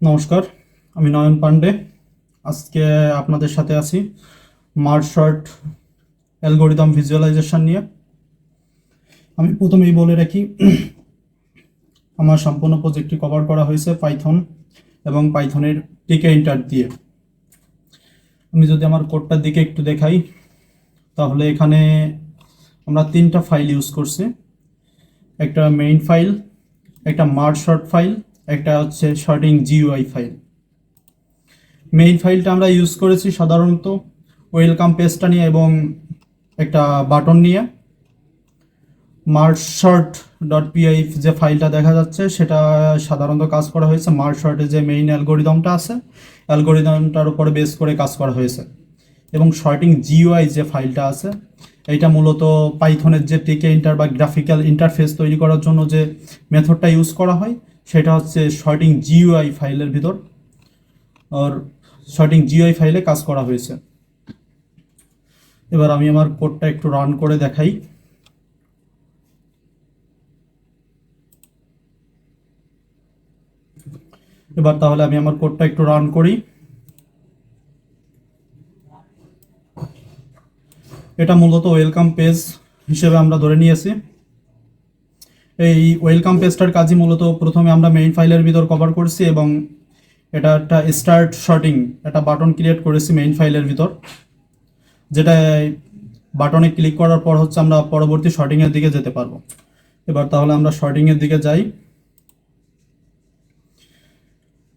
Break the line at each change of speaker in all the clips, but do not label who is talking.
নমস্কার, আমি নয়ন পান্ডে। আজকে আপনাদের সাথে আছি মার্জ শর্ট অ্যালগোরিদম ভিজুয়ালাইজেশন নিয়ে। আমি প্রথমেই বলে রাখি, আমার সম্পূর্ণ প্রজেক্টটি কভার করা হয়েছে পাইথন এবং পাইথনের টিকেইন্টার দিয়ে। আমি যদি আমার কোডটার দিকে একটু দেখাই, তাহলে এখানে আমরা তিনটা ফাইল ইউজ করছি। একটা মেইন ফাইল, একটা মার্জ শর্ট ফাইল, একটা হচ্ছে শর্টিং জিইউআই ফাইল। মেইন ফাইলটা আমরা ইউজ করেছি সাধারণত ওয়েলকাম পেজটা নিয়ে এবং একটা বাটন নিয়ে। মার্জ শর্ট ডট পিআই যে ফাইলটা দেখা যাচ্ছে সেটা সাধারণত কাজ করা হয়েছে মার্জ শর্টের যে মেইন অ্যালগোরিদমটা আছে, অ্যালগোরিদমটার উপরে বেস করে কাজ করা হয়েছে। এবং শর্টিং জিইউআই যে ফাইলটা আছে, এইটা মূলত পাইথনের যে টিকেইন্টার বা গ্রাফিক্যাল ইন্টারফেস তৈরি করার জন্য যে মেথডটা ইউজ করা হয় সেটা হচ্ছে শর্টিং জিইউআই ফাইলের ভিতর, আর শর্টিং জিইউআই ফাইলে কাজ করা হয়েছে। এবার আমি আমার কোডটা একটু রান করে দেখাই। এবার তাহলে আমি আমার কোডটা একটু রান করি। এটা মূলত ওয়েলকাম পেজ হিসেবে আমরা ধরে নিয়েছি। এই ওয়েলকাম পেজটার কাজই মূলত প্রথমে আমরা মেইন ফাইলের ভিতর কভার করছি এবং এটা একটা স্টার্ট শর্টিং একটা বাটন ক্রিয়েট করেছি মেইন ফাইলের ভিতর, যেটা বাটনে ক্লিক করার পর হচ্ছে আমরা পরবর্তী শর্টিংয়ের দিকে যেতে পারবো। এবার তাহলে আমরা শর্টিংয়ের দিকে যাই।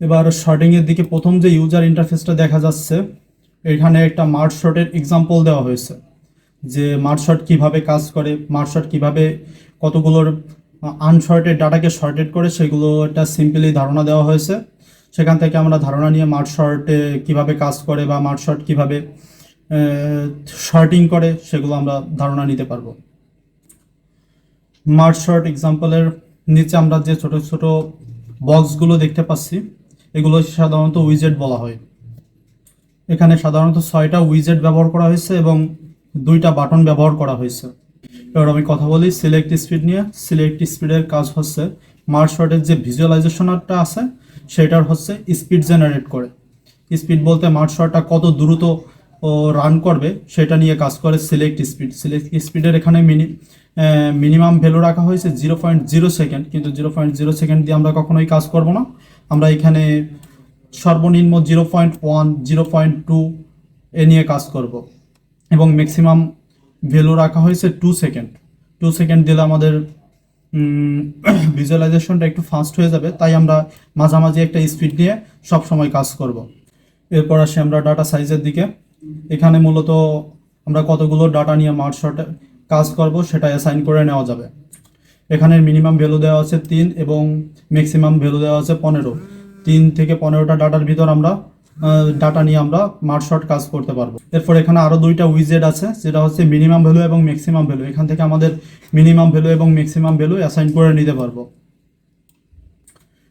এবার শর্টিংয়ের দিকে প্রথম যে ইউজার ইন্টারফেসটা দেখা যাচ্ছে, এখানে একটা মার্জ শর্টের এক্সাম্পল দেওয়া হয়েছে যে মার্জ শর্ট কীভাবে কাজ করে, মার্জ শর্ট কীভাবে কতগুলোর আনশর্টেড ডাটাকে শর্টেড করে সেগুলো একটা সিম্পলি ধারণা দেওয়া হয়েছে। সেখান থেকে আমরা ধারণা নিয়ে মার্জ শর্টে কীভাবে কাজ করে বা মার্জ শর্ট কীভাবে শর্টিং করে সেগুলো আমরা ধারণা নিতে পারবো। মার্জ শর্ট এক্সাম্পলের নিচে আমরা যে ছোট ছোট বক্সগুলো দেখতে পাচ্ছি, এগুলো সাধারণত উইজেট বলা হয়। এখানে সাধারণত 6টা উইজেট ব্যবহার করা হয়েছে এবং 2টা বাটন ব্যবহার করা হয়েছে। এবার আমি কথা বলি সিলেক্ট স্পিড নিয়ে। সিলেক্ট স্পিডের কাজ হচ্ছে মার্জ শর্টের যে ভিজুয়ালাইজেশনটা আছে সেটার হচ্ছে স্পিড জেনারেট করে। স্পিড বলতে মার্জ শর্টটা কত দ্রুত রান করবে সেটা নিয়ে কাজ করে সিলেক্ট স্পিড। সিলেক্ট স্পিডের এখানে মিনিমাম ভ্যালু রাখা হয়েছে 0.0 সেকেন্ড, কিন্তু 0.0 সেকেন্ড দিয়ে আমরা কখনোই কাজ করব না। আমরা এখানে সর্বনিম্ন 0.1 0.2 এ নিয়ে কাজ করব এবং ম্যাক্সিমাম ভ্যালু রাখা হয়েছে 2 সেকেন্ড। 2 সেকেন্ড দিলে আমাদের ভিজুয়ালাইজেশনটা একটু ফাস্ট হয়ে যাবে, তাই আমরা মাঝামাঝি একটা স্পিড নিয়ে সব সময় কাজ করব। এরপর আসি আমরা ডাটা সাইজের দিকে। এখানে মূলত আমরা কতগুলো ডাটা নিয়ে মার্জ শর্টে কাজ করব সেটা অ্যাসাইন করে নেওয়া যাবে। এখানে মিনিমাম ভ্যালু দেওয়া আছে 3 এবং ম্যাক্সিমাম ভ্যালু দেওয়া আছে 15। 3 থেকে 15টা ডাটার ভিতর আমরা ডাটা নিয়ে আমরা মার্জ শর্ট কাজ করতে পারবো। এরপর এখানে আরও 2টা উইজেট আছে, যেটা হচ্ছে মিনিমাম ভ্যালু এবং ম্যাক্সিমাম ভ্যালু। এখান থেকে আমাদের মিনিমাম ভ্যালু এবং ম্যাক্সিমাম ভ্যালু অ্যাসাইন করে নিতে পারবো।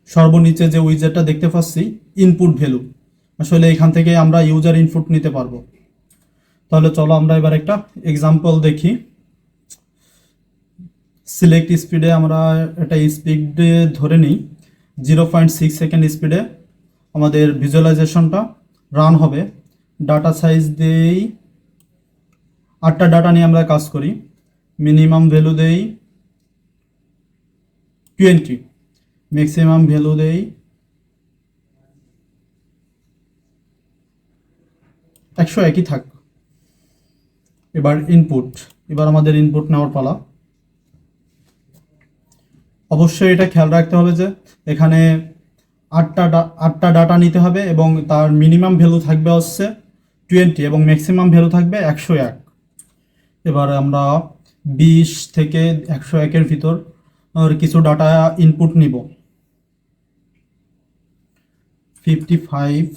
সর্বনিচে যে উইজেটটা দেখতে পাচ্ছি ইনপুট ভ্যালু, আসলে এখান থেকে আমরা ইউজার ইনপুট নিতে পারবো। তাহলে চলো আমরা এবার একটা এক্সাম্পল দেখি। সিলেক্ট স্পিডে আমরা একটা স্পিডে ধরে নিই 0.6 সেকেন্ড স্পিডে আমাদের ভিজুয়ালাইজেশনটা রান হবে। ডাটা সাইজ দেই 8টা ডাটা নিয়ে আমরা কাজ করি। মিনিমাম ভ্যালু দেই 20, ম্যাক্সিমাম ভ্যালু দেই 101ই থাক। এবার আমাদের ইনপুট নেওয়ার পালা। অবশ্যই এটা খেয়াল রাখতে হবে যে এখানে 8টা ডাটা নিতে হবে এবং তার মিনিমাম ভ্যালু থাকবে হচ্ছে 20 এবং ম্যাক্সিমাম ভ্যালু থাকবে 101। এবার আমরা 20 থেকে 101-এর ভিতর কিছু ডাটা ইনপুট নিব। 55,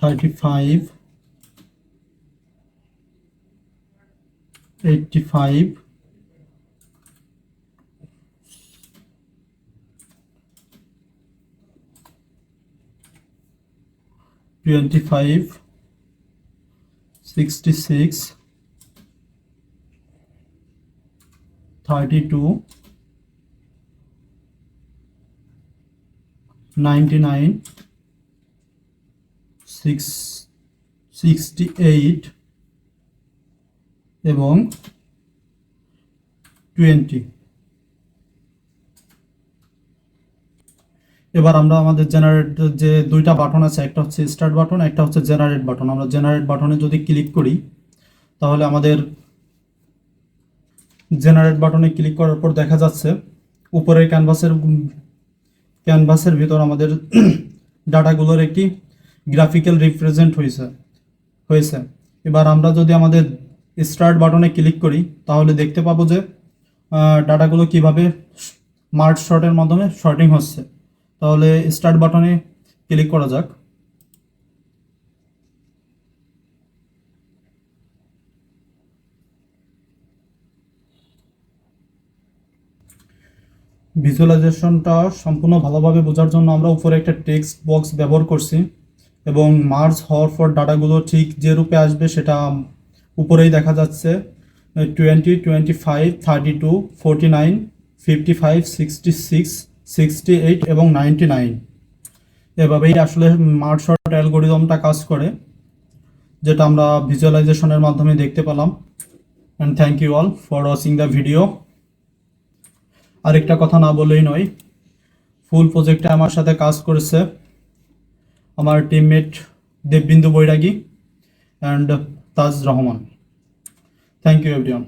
35, 85, 25, 66, 32, 99 68 এবং 20। এবার আমরা আমাদের জেনারেট যে দুইটা বাটন আছে, একটা হচ্ছে স্টার্ট বাটন, একটা হচ্ছে জেনারেট বাটন। আমরা জেনারেট বাটনে যদি ক্লিক করি তাহলে আমাদের জেনারেট বাটনে ক্লিক করার পর দেখা যাচ্ছে উপরের ক্যানভাসের ভিতর আমাদের ডাটাগুলোর একটি গ্রাফিক্যাল রিপ্রেজেন্ট হয়েছে। এবার আমরা যদি আমাদের স্টার্ট বাটনে ক্লিক করি তাহলে দেখতে পাবো যে ডাটাগুলো কিভাবে মার্জ শর্টের মাধ্যমে শর্টিং হচ্ছে। তাহলে স্টার্ট বাটনে ক্লিক করা যাক। ভিজুয়ালাইজেশনটা সম্পূর্ণ ভালোভাবে বোঝার জন্য আমরা উপরে একটা টেক্সট বক্স ব্যবহার করছি এবং মার্জ হওয়ার পর ডাটাগুলো ঠিক যে রূপে আসবে সেটা উপরেই দেখা যাচ্ছে। 20, 25, 32, 49, 55, 66, 68 এবং 99। এভাবেই আসলে মার্জ শর্ট অ্যালগোরিদমটা কাজ করে, যেটা আমরা ভিজুয়ালাইজেশনের মাধ্যমে দেখতে পেলাম। And thank you all for watching the video. আরেকটা কথা না বললেই নয়, ফুল প্রজেক্টে আমার সাথে কাজ করেছে আমার teammate Debabindu Bairagi and Taj Rahman. Thank you everyone.